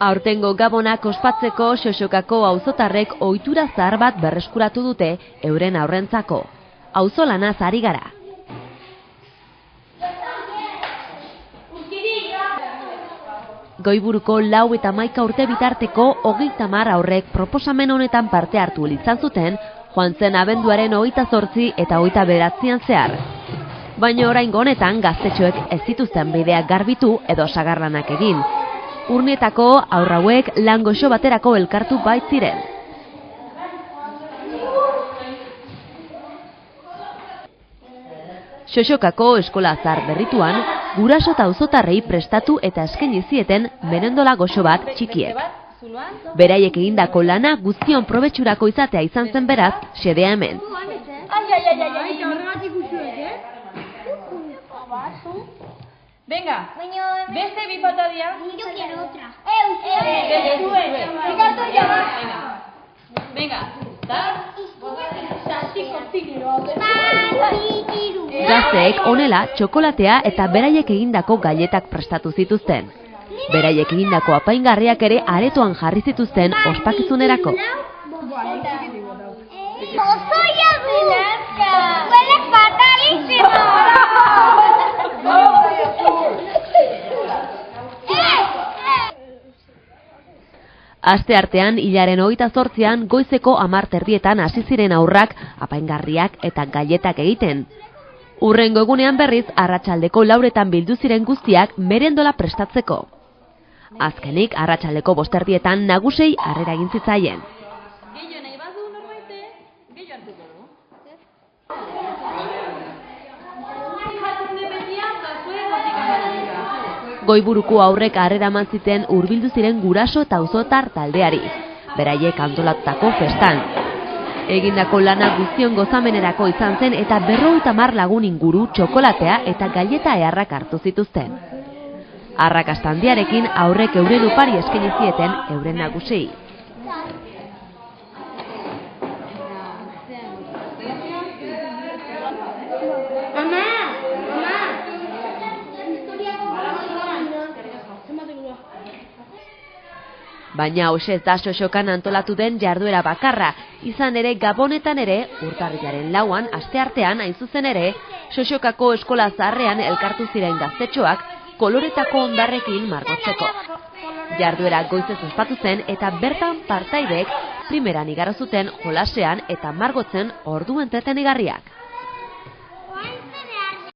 Aurtengo Gabonak ospatzeko Xoxokako auzotarrek ohitura zahar bat berreskuratu dute euren aurrentzako. Auzolanaz ari gara. Goiburuko 4 eta 11 urte bitarteko 30 haurrek proposamen honetan parte hartu izan zuten, joan zen abenduaren 28 eta 29 zehar. Baina oraingo honetan gaztetxoek ez dituzten bideak garbitu edo sagarlanak egin. Urnietako haur hauek lan goxo baterako elkartu bait ziren. Xoxokako eskola zahar berrituan, guraso eta auzotarrei prestatu eta eskaini zieten merendola goxo bat txikiek. Beraiek egindako lana guztion probetxurako izatea izan zen beraz, xedea hemen. Venga, beste bi patadia. Yo quiero otra. Venga, Gazteek honela txokolatea eta beraiek egindako galletak prestatu zituzten. Beraiek egindako apaingarriak ere aretoan jarri zituzten ospakizunerako. ¡Soy adulta! ¡Huele fatalísimo! Asteartean, hilaren 28an goizeko 10:30 hasi ziren haurrak apaingarriak eta galletak egiten. Hurrengo egunean berriz arratsaldeko 4etan bildu ziren guztiak merendola prestatzeko. Azkenik arratsaldeko 5:30 nagusei harrera egin zitzaien. Goiburuko haurrek harrera eman ziten hurbildu ziren guraso eta auzotar taldeari, beraiek antolatutako festan. Egindako lana guztion gozamenerako izan zen eta 50 lagun inguru txokolatea eta galleta eharrak hartu zituzten. Arrakasta handiarekin haurrek euren opari eskaini zieten euren nagusiei. Baina hoxe da Xoxokan antolatu den jarduera bakarra, izan ere Gabonetan ere, urtarrilaren 4an, asteartean hain zuzen ere, Xoxokako eskola zaharrean elkartu ziren gaztetxoak koloretako hondarrekin margotzeko. Jarduera goizez ospatu zen eta bertan partaideek primeran igaro zuten jolasean eta margotzen ordu entretenigarriak.